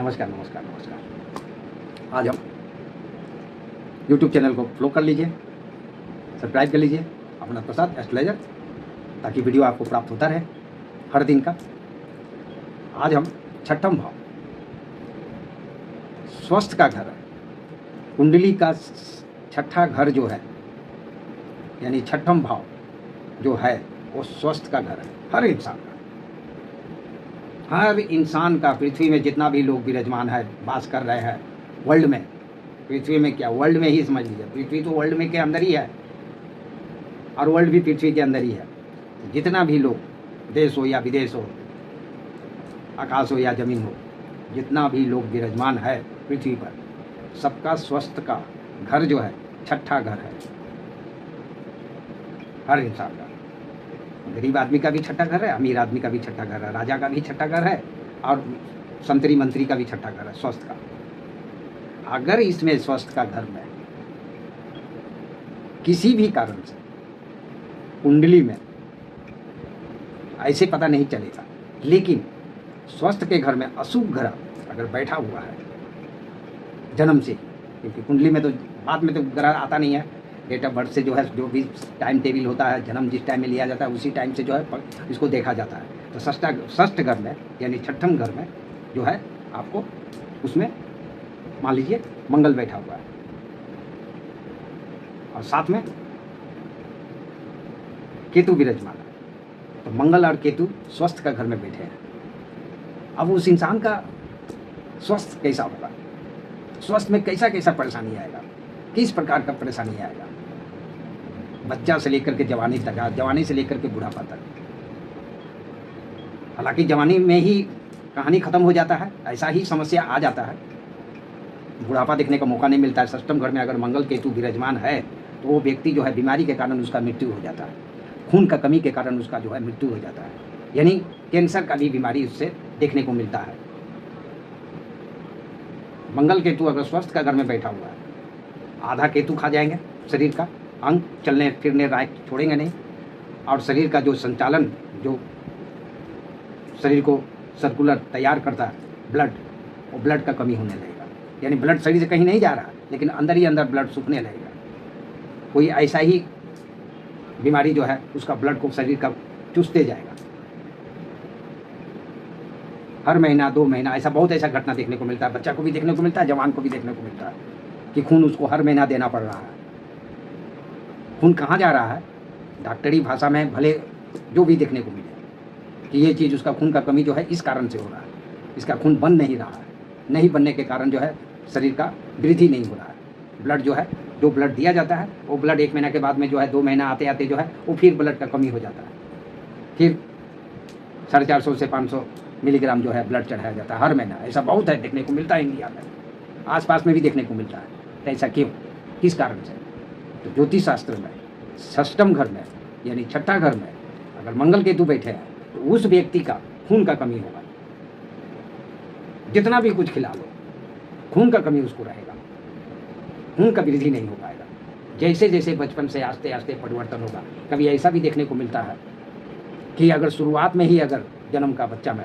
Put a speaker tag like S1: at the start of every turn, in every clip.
S1: नमस्कार नमस्कार नमस्कार। आज हम YouTube चैनल को फॉलो कर लीजिए, सब्सक्राइब कर लीजिए अपना प्रसाद एस्ट्रोलॉजर, ताकि वीडियो आपको प्राप्त होता रहे हर दिन का। आज हम छठम भाव स्वस्थ का घर, कुंडली का छठा घर जो है, यानी छठम भाव जो है वो स्वस्थ का घर है हर इंसान का। पृथ्वी में जितना भी लोग विराजमान है, वास कर रहे हैं वर्ल्ड में, पृथ्वी में क्या वर्ल्ड में ही समझ लीजिए, पृथ्वी तो वर्ल्ड में के अंदर ही है और वर्ल्ड भी पृथ्वी के अंदर ही है। जितना भी लोग, देश हो या विदेश हो, आकाश हो या जमीन हो, जितना भी लोग विराजमान है पृथ्वी पर, सबका स्वस्थ का घर जो है छठा घर है हर इंसान का। गरीब आदमी का भी छठा घर है, अमीर आदमी का भी छठा घर है, राजा का भी छठा घर है और संतरी मंत्री का भी छठा घर है स्वस्थ का। अगर इसमें स्वस्थ का घर में किसी भी कारण से कुंडली में ऐसे पता नहीं चलेगा, लेकिन स्वस्थ के घर में अशुभ ग्रह अगर बैठा हुआ है जन्म से, क्योंकि कुंडली में तो बाद में तो ग्रह आता नहीं है, डेट ऑफ बर्थ से जो है जो भी टाइम टेबल होता है, जन्म जिस टाइम में लिया जाता है उसी टाइम से जो है इसको देखा जाता है। तो षष्ठ घर में यानी छठम घर में जो है आपको उसमें मान लीजिए मंगल बैठा हुआ है और साथ में केतु विराजमान है। तो मंगल और केतु स्वस्थ का घर में बैठे हैं। अब उस इंसान का स्वस्थ कैसा होगा, स्वस्थ में कैसा कैसा परेशानी आएगा, किस प्रकार का परेशानी आएगा, बच्चा से लेकर के जवानी तक, जवानी से लेकर के बुढ़ापा तक। हालांकि जवानी में ही कहानी खत्म हो जाता है, ऐसा ही समस्या आ जाता है, बुढ़ापा देखने का मौका नहीं मिलता है। षष्ठम घर में अगर मंगल केतु विराजमान है तो वो व्यक्ति जो है बीमारी के कारण उसका मृत्यु हो जाता है, खून का कमी के कारण उसका जो है मृत्यु हो जाता है, यानी कैंसर का भी बीमारी उससे देखने को मिलता है। मंगल केतु अगर स्वस्थ का घर में बैठा हुआ है, आधा केतु खा जाएंगे शरीर का, अंग चलने फिरने लायक छोड़ेंगे नहीं, और शरीर का जो संचालन, जो शरीर को सर्कुलर तैयार करता है ब्लड, वो ब्लड का कमी होने लगेगा, यानी ब्लड शरीर से कहीं नहीं जा रहा, लेकिन अंदर ही अंदर ब्लड सूखने लगेगा। कोई ऐसा ही बीमारी जो है उसका ब्लड को शरीर का चूसते जाएगा। हर महीना 2 महीना ऐसा बहुत ऐसा घटना देखने को मिलता है, बच्चा को भी देखने को मिलता है, जवान को भी देखने को मिलता है कि खून उसको हर महीना देना पड़ रहा है। खून कहाँ जा रहा है, डॉक्टरी भाषा में भले जो भी देखने को मिले कि ये चीज़ उसका खून का कमी जो है इस कारण से हो रहा है, इसका खून बन नहीं रहा है, नहीं बनने के कारण जो है शरीर का वृद्धि नहीं हो रहा है। ब्लड जो है, जो ब्लड दिया जाता है वो ब्लड 1 महीना के बाद में जो है 2 महीना आते आते जो है वो फिर ब्लड का कमी हो जाता है, फिर 450 से 500 मिलीग्राम जो है ब्लड चढ़ाया जाता है हर महीना। ऐसा बहुत है, देखने को मिलता है इंडिया में, आसपास में भी देखने को मिलता है। तो ऐसा क्यों, किस कारण से? तो ज्योतिष शास्त्र में षष्ठम घर में यानी छठा घर में अगर मंगल केतु बैठे हैं तो उस व्यक्ति का खून का कमी होगा। जितना भी कुछ खिला लो, खून का कमी उसको रहेगा, खून का वृद्धि नहीं हो पाएगा। जैसे जैसे बचपन से आस्ते आस्ते परिवर्तन होगा। कभी ऐसा भी देखने को मिलता है कि अगर शुरुआत में ही अगर जन्म का बच्चा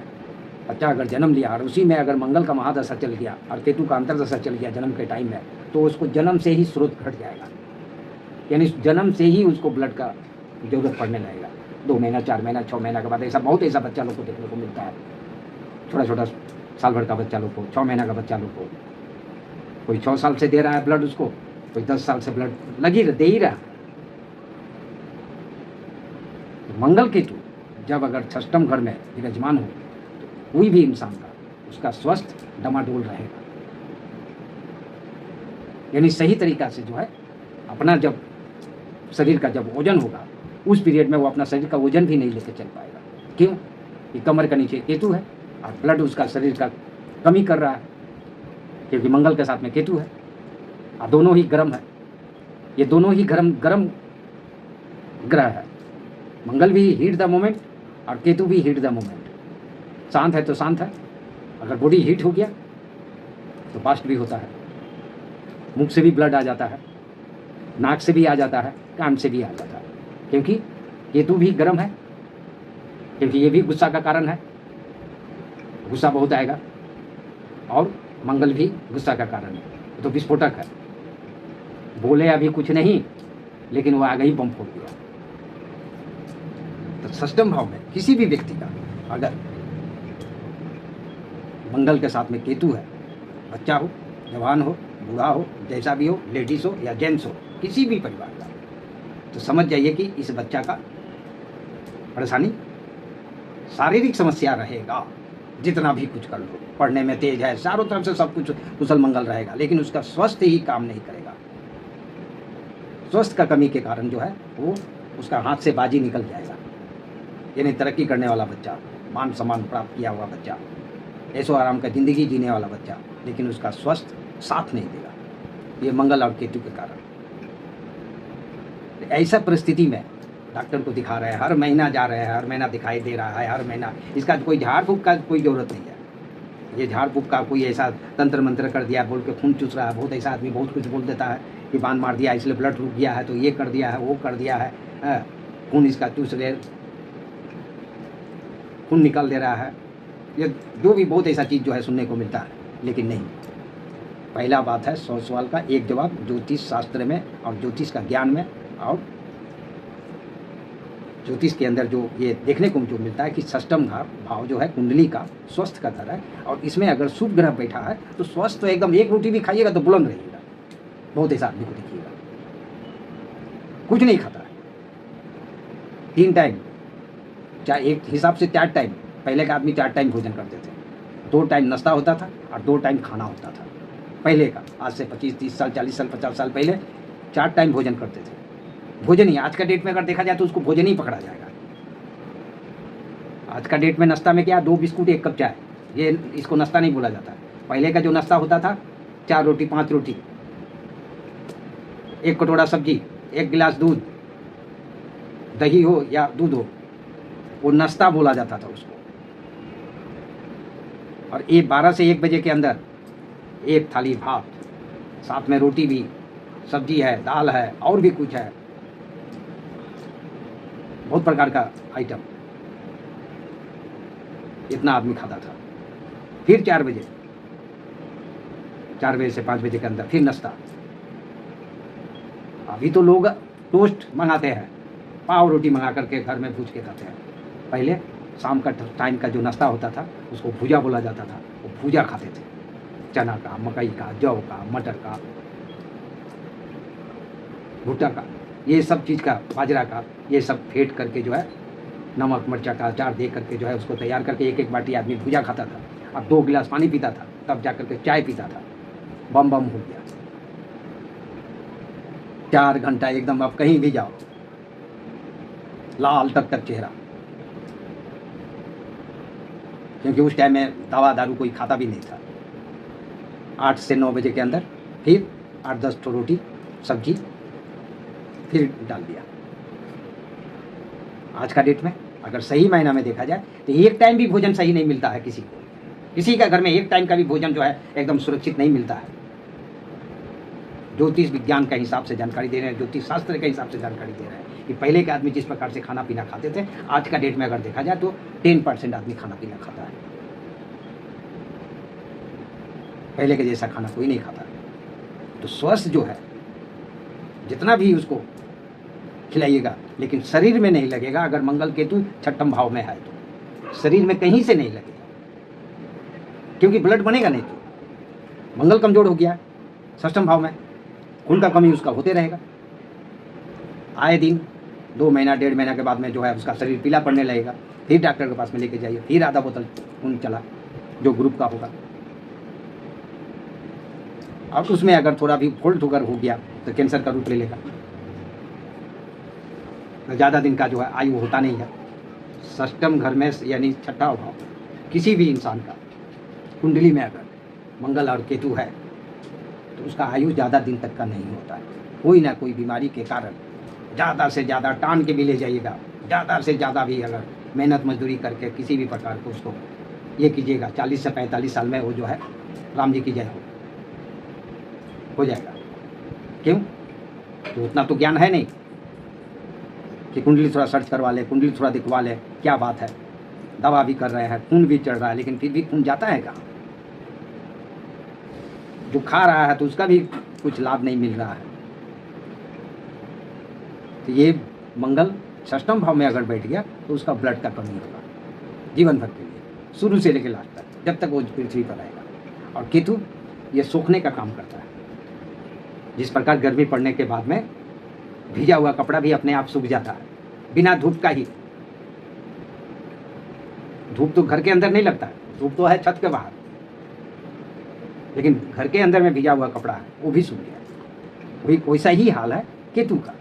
S1: अगर जन्म लिया और उसी में अगर मंगल का महादशा चल गया और केतु का अंतरदशा चल गया जन्म के टाइम में, तो उसको जन्म से ही स्रोत घट जाएगा, यानी जन्म से ही उसको ब्लड का जरूरत पड़ने लगेगा। 2 महीना 4 महीना 6 महीना के बाद ऐसा बहुत ऐसा बच्चा लोग को देखने को मिलता है। छोटा छोटा साल भर का बच्चा लोग को, 6 महीना का बच्चा लोग को, कोई 6 साल से दे रहा है ब्लड उसको, कोई 10 साल से ब्लड दे ही रहा। तो मंगल केतु जब अगर षष्ठम घर में विराजमान हो तो कोई भी इंसान का उसका स्वस्थ डमाडोल रहेगा, यानी सही तरीका से जो है अपना जब शरीर का जब वजन होगा उस पीरियड में वो अपना शरीर का वजन भी नहीं लेकर चल पाएगा। क्यों? कि कमर के नीचे केतु है और ब्लड उसका शरीर का कमी कर रहा है, क्योंकि मंगल के साथ में केतु है और दोनों ही गर्म है। ये दोनों ही गर्म ग्रह है। मंगल भी हीट द मोमेंट और केतु भी हीट द मोमेंट। शांत है तो शांत है, अगर बॉडी हीट हो गया तो फास्ट भी होता है, मुख से भी ब्लड आ जाता है, नाक से भी आ जाता है, कान से भी आ जाता है, क्योंकि केतु भी गर्म है, क्योंकि ये भी गुस्सा का कारण है, गुस्सा बहुत आएगा और मंगल भी गुस्सा का कारण है, तो विस्फोटक है। बोले अभी कुछ नहीं, लेकिन वो आगे ही बम फोड़ दिया। तो षष्ठम भाव में किसी भी व्यक्ति का अगर मंगल के साथ में केतु है, बच्चा हो, जवान हो, बूढ़ा हो, जैसा भी हो, लेडीज हो या जेंट्स हो, किसी भी परिवार का, तो समझ जाइए कि इस बच्चा का परेशानी, शारीरिक समस्या रहेगा। जितना भी कुछ कर लो, पढ़ने में तेज है, चारों तरफ से सब कुछ कुशल मंगल रहेगा, लेकिन उसका स्वास्थ्य ही काम नहीं करेगा। स्वास्थ्य का कमी के कारण जो है वो उसका हाथ से बाजी निकल जाएगा। यानी तरक्की करने वाला बच्चा, मान सम्मान प्राप्त किया हुआ बच्चा, ऐसो आराम का ज़िंदगी जीने वाला बच्चा, लेकिन उसका स्वास्थ्य साथ नहीं देगा, ये मंगल और केतु के कारण। ऐसा परिस्थिति में डॉक्टर को दिखा रहे हैं, हर महीना जा रहे हैं, हर महीना दिखाई दे रहा है, हर महीना। इसका कोई झाड़ फूँक का कोई ज़रूरत नहीं है। ये झाड़ फूँक का कोई ऐसा तंत्र मंत्र कर दिया बोल के खून चूस रहा है। बहुत ऐसा आदमी बहुत कुछ बोल देता है कि बांध मार दिया इसलिए ब्लड रुक गया है, तो ये कर दिया है, वो कर दिया है, खून इसका चूस ले, खून निकाल दे रहा है, ये जो भी बहुत ऐसा चीज़ जो है सुनने को मिलता है। लेकिन नहीं, पहला बात है 100 सवाल का एक जवाब ज्योतिष शास्त्र में और ज्योतिष का ज्ञान में। और ज्योतिष के अंदर जो ये देखने को जो मिलता है कि षष्ठम भाव जो है कुंडली का स्वस्थ का घर है, और इसमें अगर शुभ ग्रह बैठा है तो स्वस्थ तो एकदम, एक रोटी भी खाइएगा तो बुलंद रहिएगा। बहुत ऐसा आदमी को देखिएगा कुछ नहीं खाता है, 3 टाइम, चाहे एक हिसाब से 4 टाइम। पहले का आदमी 4 टाइम भोजन करते थे, 2 टाइम नाश्ता होता था और 2 टाइम खाना होता था। पहले का, आज से 25-30 साल, 40 साल, 50 साल पहले 4 टाइम भोजन करते थे। भोजन ही आज का डेट में अगर देखा जाए तो उसको भोजन ही पकड़ा जाएगा। आज का डेट में नाश्ता में क्या, 2 बिस्कुट 1 कप चाय, ये इसको नाश्ता नहीं बोला जाता। पहले का जो नाश्ता होता था 4 रोटी 5 रोटी, 1 कटोरा सब्जी, 1 गिलास दूध, दही हो या दूध हो, वो नाश्ता बोला जाता था उसको। और 12 से 1 बजे के अंदर 1 थाली भात, साथ में रोटी भी, सब्जी है, दाल है और भी कुछ है, बहुत प्रकार का आइटम, इतना आदमी खाता था। फिर 4 बजे से 5 बजे के अंदर फिर नाश्ता। अभी तो लोग टोस्ट मंगाते हैं, पाव रोटी मंगा करके घर में भूज के खाते हैं। पहले शाम का टाइम का जो नाश्ता होता था उसको भूजा बोला जाता था, वो भूजा खाते थे, चना का, मकई का, जौ का, मटर का, भुट्टा का, ये सब चीज़ का, बाजरा का, ये सब फेंट करके जो है नमक मिर्चा का अचार दे करके जो है उसको तैयार करके 1-1 बाटी आदमी भूजा खाता था। अब 2 गिलास पानी पीता था, तब जा करके चाय पीता था। बम बम हो गया। 4 घंटा एकदम, आप कहीं भी जाओ, लाल तक चेहरा, क्योंकि उस टाइम में दवा दारू कोई खाता भी नहीं था। 8 से 9 बजे के अंदर फिर 8-10 ठो रोटी सब्जी फिर डाल दिया। आज का डेट में अगर सही मायना में देखा जाए तो 1 टाइम भी भोजन सही नहीं मिलता है किसी को। किसी का घर में 1 टाइम का भी भोजन जो है एकदम सुरक्षित नहीं मिलता है। ज्योतिष विज्ञान के हिसाब से जानकारी दे रहे हैं, ज्योतिष शास्त्र के हिसाब से जानकारी दे रहे हैं कि पहले के आदमी जिस प्रकार से खाना पीना खाते थे, आज का डेट में अगर देखा जाए तो 10% आदमी खाना पीना खाता है। पहले के जैसा खाना कोई नहीं खाता। तो स्वस्थ जो है जितना भी उसको खिलाइएगा, लेकिन शरीर में नहीं लगेगा। अगर मंगल केतु 6ठम भाव में है तो शरीर में कहीं से नहीं लगेगा, क्योंकि ब्लड बनेगा नहीं। तो मंगल कमजोर हो गया 6ठम भाव में, खून का कमी उसका होते रहेगा। आए दिन 2 महीना 1.5 महीना के बाद में जो है उसका शरीर पीला पड़ने लगेगा। फिर डॉक्टर के पास में लेके जाइए, फिर आधा बोतल खून चला जो ग्रुप का होगा। अब उसमें अगर थोड़ा भी फॉल्ट होकर हो गया तो कैंसर का रूप ले लेगा। तो ज़्यादा दिन का जो है आयु होता नहीं है। 6ठम घर में यानी 6ठा भाव किसी भी इंसान का कुंडली में अगर मंगल और केतु है तो उसका आयु ज़्यादा दिन तक का नहीं होता है। कोई ना कोई बीमारी के कारण ज़्यादा से ज़्यादा टान के भी ले जाइएगा, ज़्यादा से ज़्यादा भी अगर मेहनत मजदूरी करके किसी भी प्रकार को उसको ये कीजिएगा, 40 से 45 साल में वो जो है राम जी की जय हो जाएगा। क्यों? तो उतना तो ज्ञान है नहीं कि कुंडली थोड़ा सर्च करवा ले, कुंडली थोड़ा दिखवा ले। क्या बात है, दवा भी कर रहे हैं, खून भी चढ़ रहा है, लेकिन फिर भी खून जाता है कहाँ? जो खा रहा है तो उसका भी कुछ लाभ नहीं मिल रहा है। तो ये मंगल षष्ठम भाव में अगर बैठ गया तो उसका ब्लड का कमी होगा जीवन भर के लिए, शुरू से लेकर लास्ट तक, जब तक वो पृथ्वी पर रहेगा। और केतु ये सोखने का काम करता है। जिस प्रकार गर्मी पड़ने के बाद में भीजा हुआ कपड़ा भी अपने आप सूख जाता है बिना धूप का ही। धूप तो घर के अंदर नहीं लगता है, धूप तो है छत के बाहर, लेकिन घर के अंदर में भीजा हुआ कपड़ा है वो भी सूख गया। वही वैसा ही हाल है केतु का।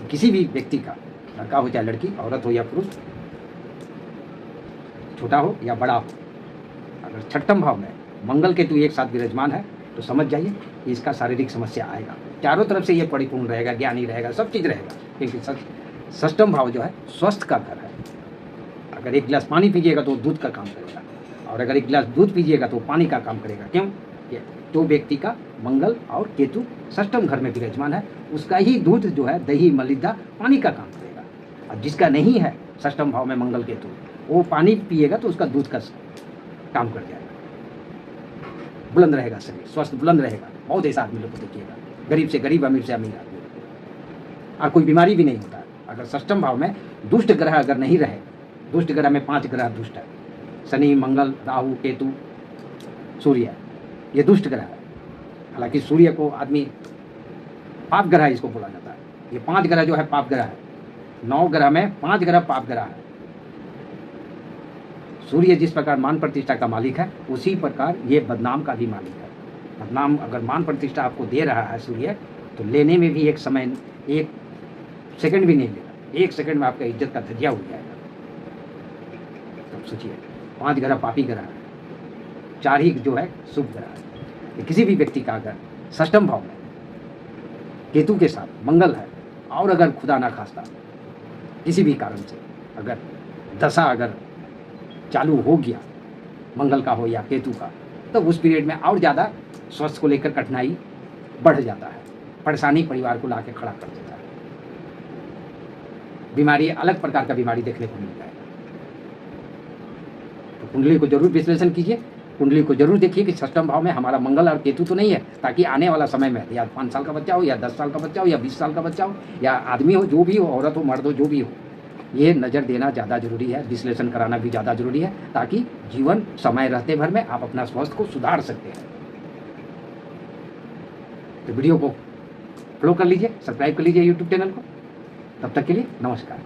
S1: किसी भी व्यक्ति का, लड़का हो चाहे लड़की, औरत हो या पुरुष, छोटा हो या बड़ा हो, अगर छठम भाव में मंगल केतु एक साथ विराजमान है तो समझ जाइए कि इसका शारीरिक समस्या आएगा। चारों तरफ से ये परिपूर्ण रहेगा, ज्ञानी रहेगा, सब चीज़ रहेगा, क्योंकि षष्ठम भाव जो है स्वस्थ का घर है। अगर एक गिलास पानी पीजिएगा तो दूध का काम करेगा, और अगर एक गिलास दूध पीजिएगा तो पानी का काम करेगा। क्यों? तो व्यक्ति का मंगल और केतु षष्ठम घर में विराजमान है, उसका ही दूध जो है, दही मलिदा, पानी का काम करेगा। और जिसका नहीं है षष्ठम भाव में मंगल केतु, वो पानी पिएगा तो उसका दूध का काम कर जाएगा। बुलंद रहेगा शरीर, स्वस्थ बुलंद रहेगा। बहुत ऐसा आदमी लोग को देखिएगा, गरीब से गरीब, अमीर से अमीर आदमी, और कोई बीमारी भी नहीं होता। अगर षष्ठम भाव में दुष्ट ग्रह अगर नहीं रहे, दुष्ट ग्रह में 5 ग्रह दुष्ट है, शनि, मंगल, राहु, केतु, सूर्य, ये दुष्ट ग्रह है। हालांकि सूर्य को आदमी पाप ग्रह इसको बोला जाता है। ये 5 ग्रह जो है पाप ग्रह है। 9 ग्रह में 5 ग्रह पाप ग्रह है। सूर्य जिस प्रकार मान प्रतिष्ठा का मालिक है, उसी प्रकार ये बदनाम का भी मालिक है। बदनाम अगर मान प्रतिष्ठा आपको दे रहा है सूर्य, तो लेने में भी एक समय, 1 सेकंड भी नहीं लेगा। 1 सेकंड में आपका इज्जत का धज्जिया उड़ जाएगा। तब सोचिए, 5 ग्रह पापी ग्रह है, 4 ही जो है शुभ ग्रह है। किसी भी व्यक्ति का अगर षष्ठम भाव में केतु के साथ मंगल है, और अगर खुदा ना खास्ता किसी भी कारण से अगर दशा अगर चालू हो गया, मंगल का हो या केतु का, तो उस पीरियड में और ज़्यादा स्वास्थ्य को लेकर कठिनाई बढ़ जाता है। परेशानी परिवार को लाके खड़ा कर देता है। बीमारी, अलग प्रकार का बीमारी देखने को मिलता है। तो कुंडली को जरूर विश्लेषण कीजिए, कुंडली को जरूर देखिए कि षष्ठम भाव में हमारा मंगल और केतु तो नहीं है, ताकि आने वाला समय में या 5 साल का बच्चा हो, या 10 साल का बच्चा हो, या 20 साल का बच्चा हो, या आदमी हो, जो भी हो, औरत हो, मर्द हो, जो भी हो, ये नज़र देना ज़्यादा जरूरी है, विश्लेषण कराना भी ज़्यादा जरूरी है, ताकि जीवन समय रहते भर में आप अपना स्वास्थ्य को सुधार सकते हैं। तो वीडियो को फॉलो कर लीजिए, सब्सक्राइब कर लीजिए यूट्यूब चैनल को। तब तक के लिए नमस्कार।